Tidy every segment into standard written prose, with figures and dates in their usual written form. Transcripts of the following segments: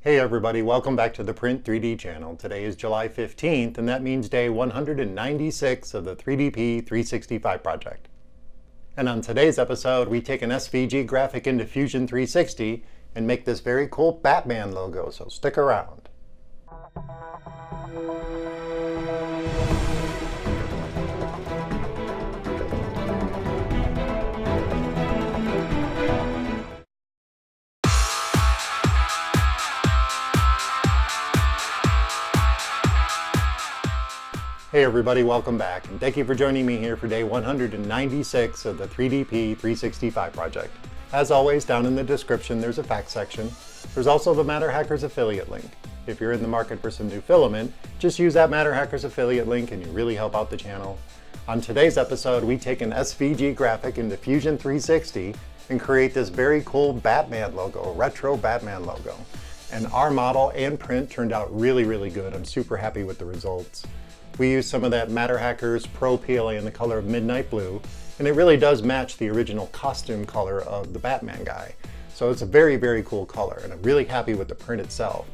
Hey everybody, welcome back to the Print 3D channel. Today is July 15th, and that means day 196 of the 3DP 365 project. And on today's episode, we take an SVG graphic into Fusion 360 and make this very cool Batman logo, so stick around. Hey everybody, welcome back, and thank you for joining me here for day 196 of the 3DP 365 project. As always, down in the description there's a fact section. There's also the MatterHackers affiliate link. If you're in the market for some new filament, just use that MatterHackers affiliate link and you really help out the channel. On today's episode, we take an SVG graphic into Fusion 360 and create this very cool Batman logo, retro Batman logo. And our model and print turned out really good. I'm super happy with the results. We used some of that MatterHackers PRO PLA in the color of midnight blue, and it really does match the original costume color of the Batman guy. So it's a very cool color, and I'm really happy with the print itself.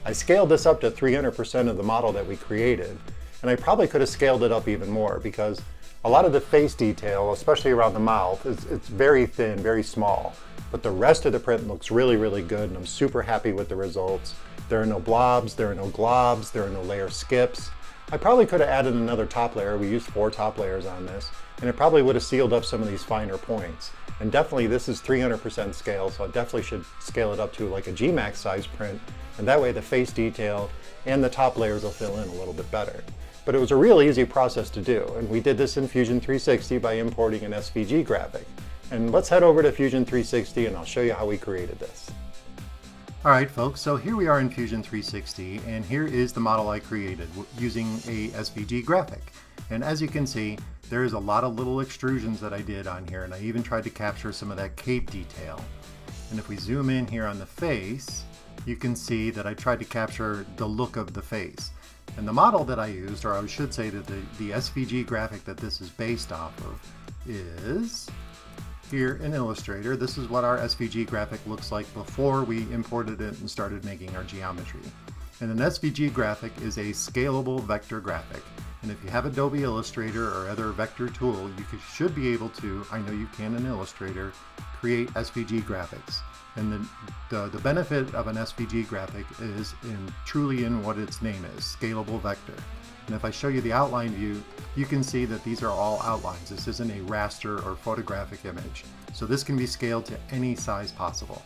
I scaled this up to 300% of the model that we created, and I probably could have scaled it up even more because a lot of the face detail, especially around the mouth, it's very thin, very small. But the rest of the print looks really good, and I'm super happy with the results. There are no blobs, there are no globs, there are no layer skips. I probably could have added another top layer. We used 4 top layers on this, and it probably would have sealed up some of these finer points. And definitely this is 300% scale, so I definitely should scale it up to like a gMaxSize print, and that way the face detail and the top layers will fill in a little bit better. But it was a real easy process to do, and we did this in Fusion 360 by importing an SVG graphic. And let's head over to Fusion 360 and I'll show you how we created this. Alright folks, so here we are in Fusion 360, and here is the model I created using a SVG graphic. And as you can see, there's a lot of little extrusions that I did on here, and I even tried to capture some of that cape detail. And if we zoom in here on the face, you can see that I tried to capture the look of the face. And the model that I used, or I should say that the SVG graphic that this is based off of, is here in Illustrator. This is what our SVG graphic looks like before we imported it and started making our geometry. And an SVG graphic is a scalable vector graphic. And if you have Adobe Illustrator or other vector tool, you should be able to, I know you can in Illustrator, create SVG graphics. And the benefit of an SVG graphic is truly in what its name is, scalable vector. And if I show you the outline view, you can see that these are all outlines. This isn't a raster or photographic image. So this can be scaled to any size possible.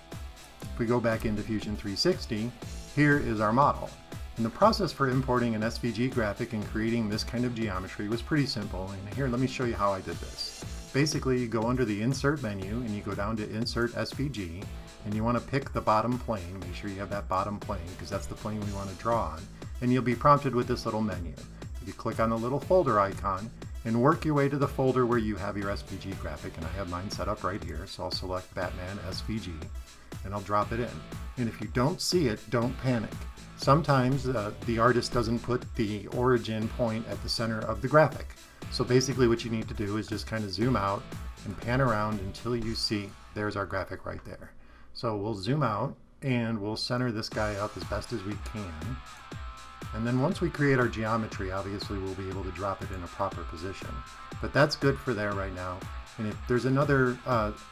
If we go back into Fusion 360, here is our model. And the process for importing an SVG graphic and creating this kind of geometry was pretty simple. And here, let me show you how I did this. Basically, you go under the Insert menu and you go down to Insert SVG, and you want to pick the bottom plane. Make sure you have that bottom plane because that's the plane we want to draw on. And you'll be prompted with this little menu. You click on the little folder icon and work your way to the folder where you have your SVG graphic, and I have mine set up right here, so I'll select Batman SVG and I'll drop it in. And if you don't see it, don't panic. Sometimes the artist doesn't put the origin point at the center of the graphic. So basically what you need to do is just kind of zoom out and pan around until you see there's our graphic right there. So we'll zoom out and we'll center this guy up as best as we can. And then once we create our geometry, obviously we'll be able to drop it in a proper position. But that's good for there right now. And if there's another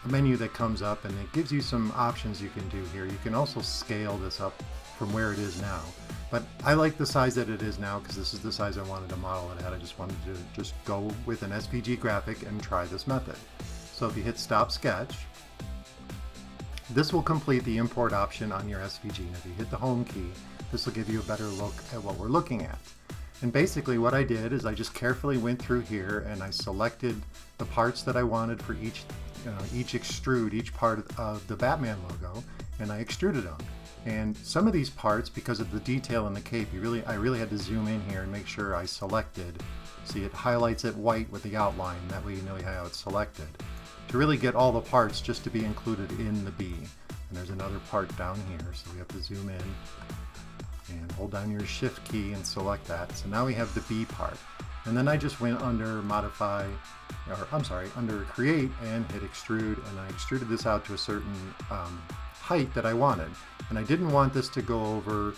menu that comes up and it gives you some options you can do here. You can also scale this up from where it is now. But I like the size that it is now because this is the size I wanted to model it at. I just wanted to just go with an SVG graphic and try this method. So if you hit Stop Sketch, this will complete the import option on your SVG. And if you hit the Home key, this will give you a better look at what we're looking at. And basically what I did is I just carefully went through here and I selected the parts that I wanted for each extrude, each part of the Batman logo, and I extruded them. And some of these parts, because of the detail in the cape, I really had to zoom in here and make sure I selected. See, it highlights it white with the outline, that way you know how it's selected. To really get all the parts just to be included in the B. And there's another part down here, so we have to zoom in and hold down your Shift key and select that. So now we have the B part. And then I just went under under Create and hit Extrude, and I extruded this out to a certain height that I wanted. And I didn't want this to go over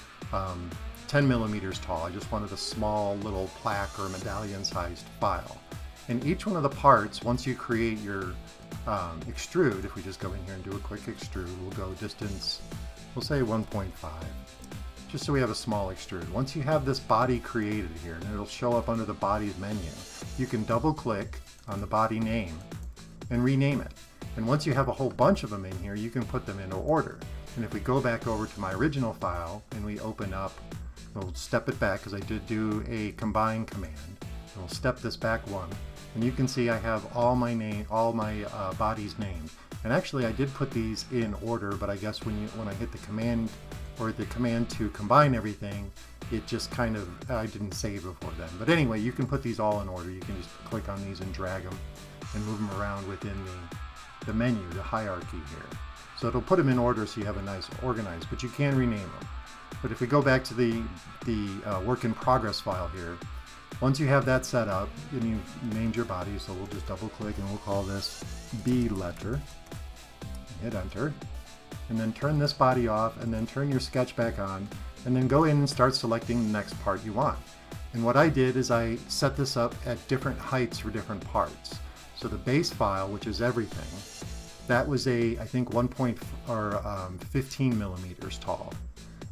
10 millimeters tall. I just wanted a small little plaque or medallion sized file. And each one of the parts, once you create your extrude, if we just go in here and do a quick extrude, we'll go distance, we'll say 1.5, just so we have a small extrude. Once you have this body created here, and it'll show up under the bodies menu, you can double click on the body name and rename it. And once you have a whole bunch of them in here, you can put them into order. And if we go back over to my original file and we open up, we'll step it back because I did do a combine command. And we'll step this back one, and you can see I have all my bodies named. And actually I did put these in order, but I guess when I hit the command or the command to combine everything, it just kind of, I didn't save before then. But anyway, you can put these all in order. You can just click on these and drag them and move them around within the menu, the hierarchy here. So it'll put them in order so you have a nice organized, but you can rename them. But if we go back to the work in progress file here, once you have that set up and you named your body, so we'll just double click and we'll call this B letter, hit enter, and then turn this body off and then turn your sketch back on, and then go in and start selecting the next part you want. And what I did is I set this up at different heights for different parts. So the base file, which is everything, that was I think 15 millimeters tall.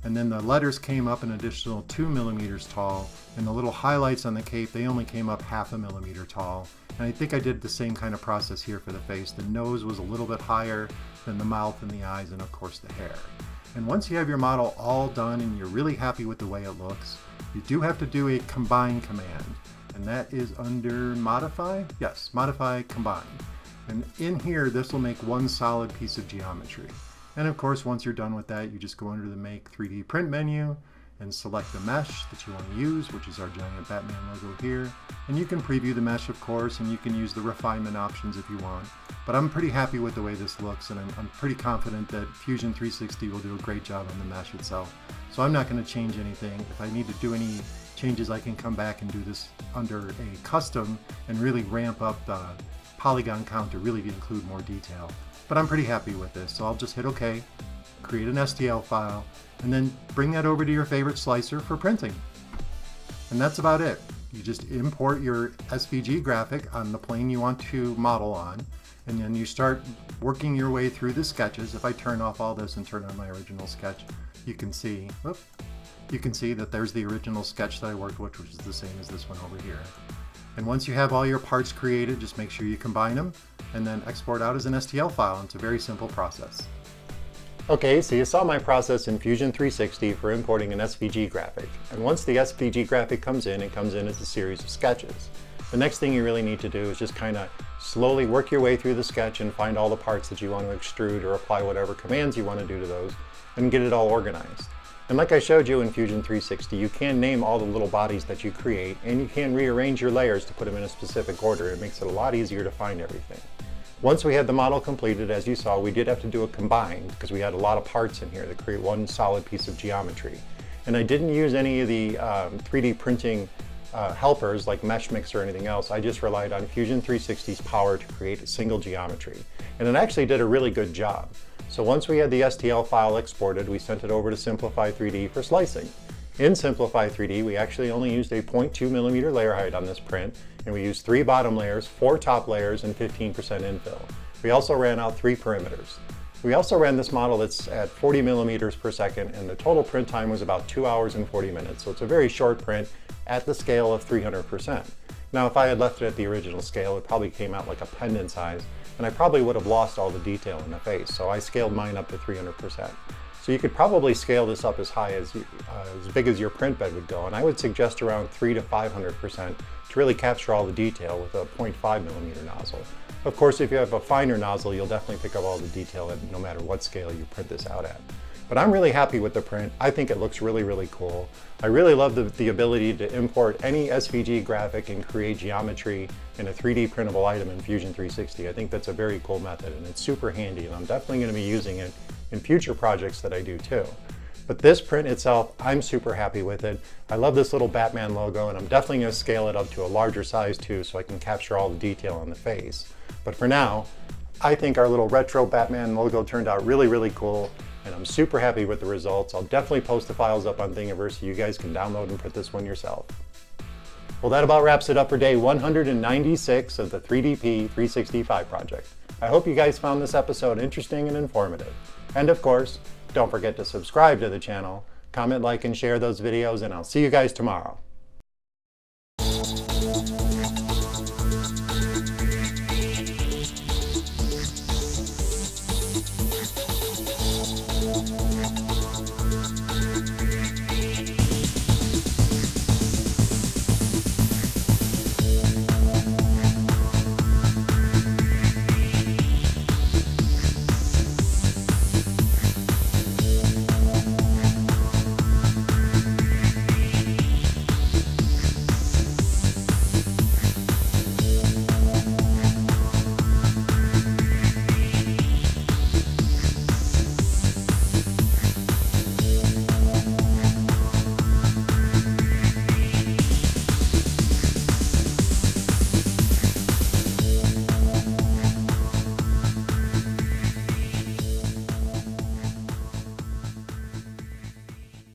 And then the letters came up an additional 2 millimeters tall, and the little highlights on the cape, they only came up 0.5 millimeter tall. And I think I did the same kind of process here for the face. The nose was a little bit higher than the mouth and the eyes, and of course the hair. And once you have your model all done and you're really happy with the way it looks, you do have to do a combine command. And that is under modify? Yes, modify combine. And in here, this will make one solid piece of geometry. And of course, once you're done with that, you just go under the Make 3D Print menu and select the mesh that you want to use, which is our giant Batman logo here. And you can preview the mesh, of course, and you can use the refinement options if you want. But I'm pretty happy with the way this looks, and I'm pretty confident that Fusion360 will do a great job on the mesh itself. So I'm not going to change anything. If I need to do any changes, I can come back and do this under a custom and really ramp up the polygon count to really include more detail. But I'm pretty happy with this, so I'll just hit OK, create an STL file, and then bring that over to your favorite slicer for printing. And that's about it. You just import your SVG graphic on the plane you want to model on, and then you start working your way through the sketches. If I turn off all this and turn on my original sketch, you can see that there's the original sketch that I worked with, which is the same as this one over here. And once you have all your parts created, just make sure you combine them and then export out as an STL file. It's a very simple process. Okay, so you saw my process in Fusion360 for importing an SVG graphic. And once the SVG graphic comes in, it comes in as a series of sketches. The next thing you really need to do is just kind of slowly work your way through the sketch and find all the parts that you want to extrude or apply whatever commands you want to do to those and get it all organized. And like I showed you in Fusion360, you can name all the little bodies that you create, and you can rearrange your layers to put them in a specific order. It makes it a lot easier to find everything. Once we had the model completed, as you saw, we did have to do a combine because we had a lot of parts in here to create one solid piece of geometry. And I didn't use any of the 3D printing helpers like MeshMix or anything else. I just relied on Fusion360's power to create a single geometry. And it actually did a really good job. So once we had the STL file exported, we sent it over to Simplify3D for slicing. In Simplify3D, we actually only used a 0.2 millimeter layer height on this print, and we used 3 bottom layers, 4 top layers, and 15% infill. We also ran out 3 perimeters. We also ran this model that's at 40 millimeters per second, and the total print time was about 2 hours and 40 minutes. So it's a very short print at the scale of 300%. Now, if I had left it at the original scale, it probably came out like a pendant size, and I probably would have lost all the detail in the face. So I scaled mine up to 300%. So you could probably scale this up as high as big as your print bed would go, and I would suggest around 300 to 500% to really capture all the detail with a 0.5 millimeter nozzle. Of course, if you have a finer nozzle, you'll definitely pick up all the detail at no matter what scale you print this out at. But I'm really happy with the print. I think it looks really, really cool. I really love the ability to import any SVG graphic and create geometry in a 3D printable item in Fusion360. I think that's a very cool method, and it's super handy, and I'm definitely going to be using it in future projects that I do too. But this print itself, I'm super happy with it. I love this little Batman logo, and I'm definitely going to scale it up to a larger size too so I can capture all the detail on the face. But for now, I think our little retro Batman logo turned out really, really cool, and I'm super happy with the results. I'll definitely post the files up on Thingiverse so you guys can download and print this one yourself. Well, that about wraps it up for day 196 of the 3DP 365 project. I hope you guys found this episode interesting and informative. And of course, don't forget to subscribe to the channel, comment, like, and share those videos, and I'll see you guys tomorrow.